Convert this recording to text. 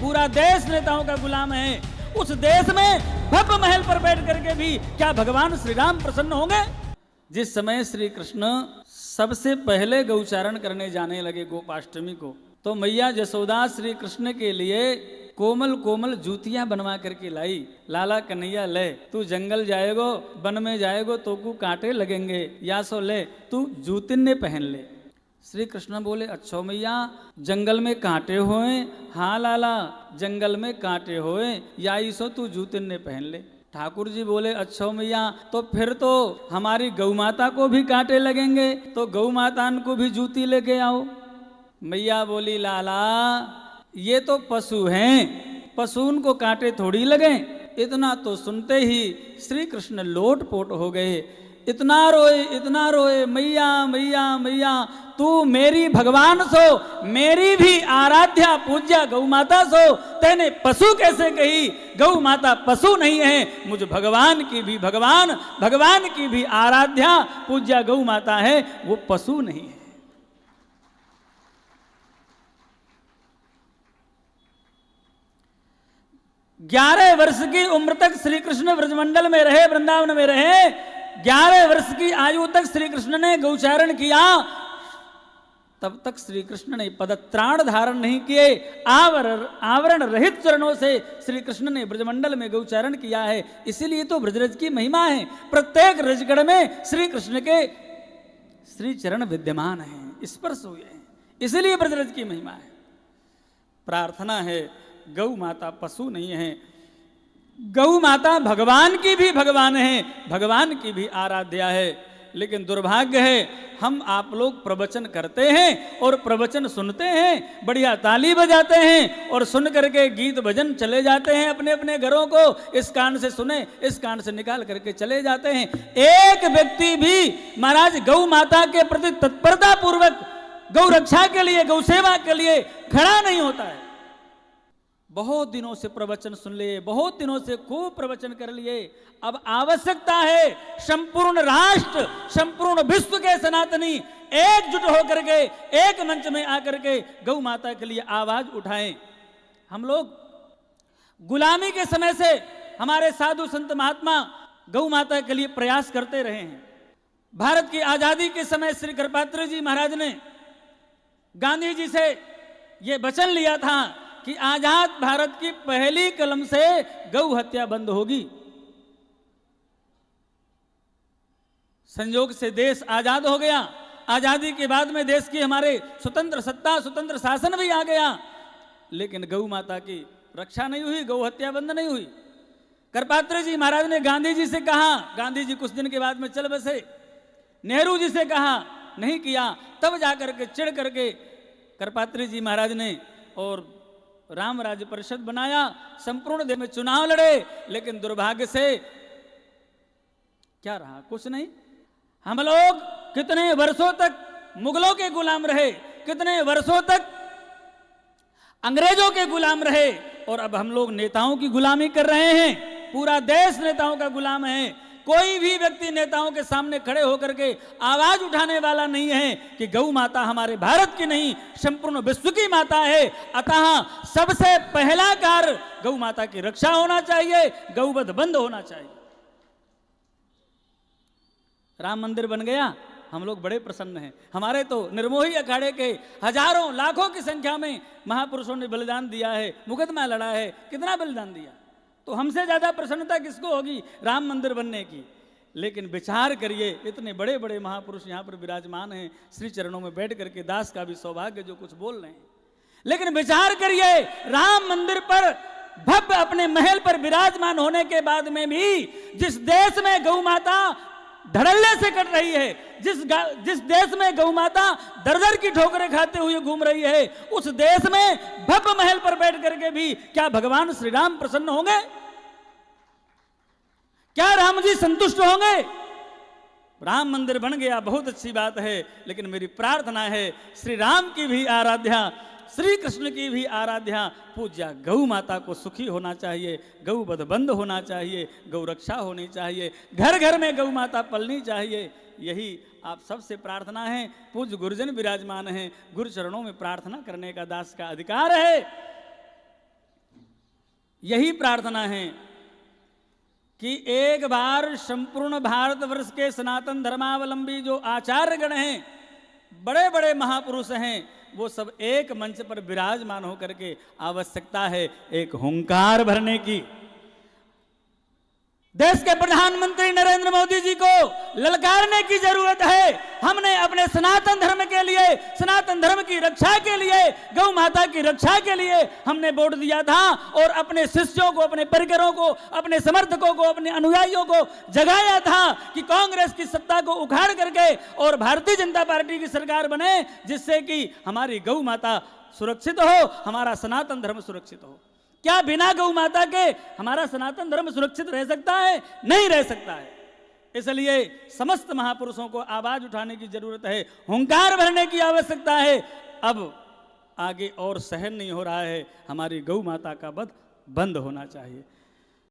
पूरा देश नेताओं का गुलाम है। उस देश में भव्य महल पर बैठ करके भी क्या भगवान श्री राम प्रसन्न होंगे? जिस समय श्री कृष्ण सबसे पहले गौचारण करने जाने लगे गोपाष्टमी को, तो मैया यशोदा श्री कृष्ण के लिए कोमल कोमल जूतियां बनवा करके लाई। लाला कन्हैया ले, तू जंगल जाएगो, वन में जाएगो तो को कांटे लगेंगे, या सो ले तू जूतिन ने पहन ले। श्री कृष्ण बोले अच्छो मैया, जंगल में कांटे होए? हाँ लाला, जंगल में कांटे होए, या सो तू जूतिन ने पहन ले। ठाकुर जी बोले अच्छो मैया, तो फिर तो हमारी गौ माता को भी कांटे लगेंगे, तो गौ माता को भी जूती लेके आओ। मैया बोली लाला, ये तो पशु हैं, पशु उनको कांटे थोड़ी लगे। इतना तो सुनते ही श्री कृष्ण लोटपोट हो गए। इतना रोए, मैया मैया मैया, तू मेरी भगवान सो, मेरी भी आराध्या पूज्या गौ माता सो, तेने पशु कैसे कही? गौ माता पशु नहीं है, मुझ भगवान की भी भगवान, भगवान की भी आराध्या पूज्या गौ माता है, वो पशु नहीं है। 11 वर्ष की उम्र तक श्री कृष्ण ब्रजमंडल में रहे, वृंदावन में रहे। 11 वर्ष की आयु तक श्री कृष्ण ने गौचारण किया। तब तक श्री कृष्ण ने पदत्राण धारण नहीं किए। आवरण रहित चरणों से श्री कृष्ण ने ब्रजमंडल में गौचारण किया है। इसीलिए तो ब्रजरज की महिमा है। प्रत्येक रजगढ़ में श्री कृष्ण के श्री चरण विद्यमान हैं, स्पर्श हुए हैं, इसलिए ब्रजरज की महिमा है। प्रार्थना है, गौ माता पशु नहीं है, गौ माता भगवान की भी भगवान है, भगवान की भी आराध्या है। लेकिन दुर्भाग्य है, हम आप लोग प्रवचन करते हैं और प्रवचन सुनते हैं, बढ़िया ताली बजाते हैं और सुन करके गीत भजन चले जाते हैं अपने अपने घरों को। इस कान से सुने, इस कान से निकाल करके चले जाते हैं। एक व्यक्ति भी महाराज गौ माता के प्रति तत्परता पूर्वक गौ रक्षा के लिए, गौ सेवा के लिए खड़ा नहीं होता है। बहुत दिनों से प्रवचन सुन लिए, बहुत दिनों से खूब प्रवचन कर लिए। अब आवश्यकता है संपूर्ण राष्ट्र, संपूर्ण विश्व के सनातनी एकजुट होकर के एक मंच में आकर के गौ माता के लिए आवाज उठाएं। हम लोग गुलामी के समय से हमारे साधु संत महात्मा गौ माता के लिए प्रयास करते रहे हैं। भारत की आजादी के समय श्री कृपात्री जी महाराज ने गांधी जी से यह वचन लिया था कि आजाद भारत की पहली कलम से गौ हत्या बंद होगी। संयोग से देश आजाद हो गया। आजादी के बाद में देश की हमारे स्वतंत्र सत्ता, स्वतंत्र शासन भी आ गया, लेकिन गौ माता की रक्षा नहीं हुई, गौ हत्या बंद नहीं हुई। कृपात्री जी महाराज ने गांधी जी से कहा, गांधी जी कुछ दिन के बाद में चल बसे। नेहरू जी से कहा, नहीं किया। तब जाकर के चिढ़ करके कृपात्री जी महाराज ने और राम राज्य परिषद बनाया, संपूर्ण देश में चुनाव लड़े, लेकिन दुर्भाग्य से क्या रहा? कुछ नहीं। हम लोग कितने वर्षों तक मुगलों के गुलाम रहे, कितने वर्षों तक अंग्रेजों के गुलाम रहे, और अब हम लोग नेताओं की गुलामी कर रहे हैं। पूरा देश नेताओं का गुलाम है। कोई भी व्यक्ति नेताओं के सामने खड़े होकर के आवाज उठाने वाला नहीं है कि गौ माता हमारे भारत की नहीं, संपूर्ण विश्व की माता है। अतः सबसे पहला कार्य गौ माता की रक्षा होना चाहिए, गौवध बंद होना चाहिए। राम मंदिर बन गया, हम लोग बड़े प्रसन्न हैं। हमारे तो निर्मोही अखाड़े के हजारों लाखों की संख्या में महापुरुषों ने बलिदान दिया है, मुकदमा लड़ा है। कितना बलिदान दिया, तो हमसे ज्यादा प्रसन्नता किसको होगी राम मंदिर बनने की? लेकिन विचार करिए, इतने बड़े बड़े महापुरुष यहाँ पर विराजमान हैं, श्री चरणों में बैठ करके दास का भी सौभाग्य जो कुछ बोल रहे हैं। लेकिन विचार करिए, राम मंदिर पर भव्य अपने महल पर विराजमान होने के बाद में भी जिस देश में गौ माता धड़ल्ले से कट रही है, जिस देश में गौ माता दर दर की ठोकरें खाते हुए घूम रही है, उस देश में भव्य महल पर बैठ करके भी क्या भगवान श्री राम प्रसन्न होंगे? क्या राम जी संतुष्ट होंगे? राम मंदिर बन गया, बहुत अच्छी बात है, लेकिन मेरी प्रार्थना है श्री राम की भी आराध्या, श्री कृष्ण की भी आराध्या पूज्या गौ माता को सुखी होना चाहिए, गौवध बंद होना चाहिए, गौ रक्षा होनी चाहिए, घर घर में गौ माता पलनी चाहिए। यही आप सबसे प्रार्थना है। पूज्य गुरुजन विराजमान हैं, गुरु चरणों में प्रार्थना करने का दास का अधिकार है। यही प्रार्थना है कि एक बार संपूर्ण भारतवर्ष के सनातन धर्मावलंबी जो आचार्यगण हैं, बड़े बड़े महापुरुष हैं, वो सब एक मंच पर विराजमान होकर के आवश्यकता है एक हुंकार भरने की। देश के प्रधानमंत्री नरेंद्र मोदी जी को ललकारने की जरूरत है। हमने अपने सनातन धर्म के लिए, सनातन धर्म की रक्षा के लिए, गौ माता की रक्षा के लिए हमने वोट दिया था और अपने शिष्यों को, अपने परिकरों को, अपने समर्थकों को, अपने अनुयायियों को जगाया था कि कांग्रेस की सत्ता को उखाड़ करके और भारतीय जनता पार्टी की सरकार बने, जिससे कि हमारी गौ माता सुरक्षित हो, हमारा सनातन धर्म सुरक्षित हो। क्या बिना गौ माता के हमारा सनातन धर्म सुरक्षित रह सकता है? नहीं रह सकता है। इसलिए समस्त महापुरुषों को आवाज उठाने की जरूरत है, हुंकार भरने की आवश्यकता है। अब आगे और सहन नहीं हो रहा है, हमारी गौ माता का वध बंद होना चाहिए।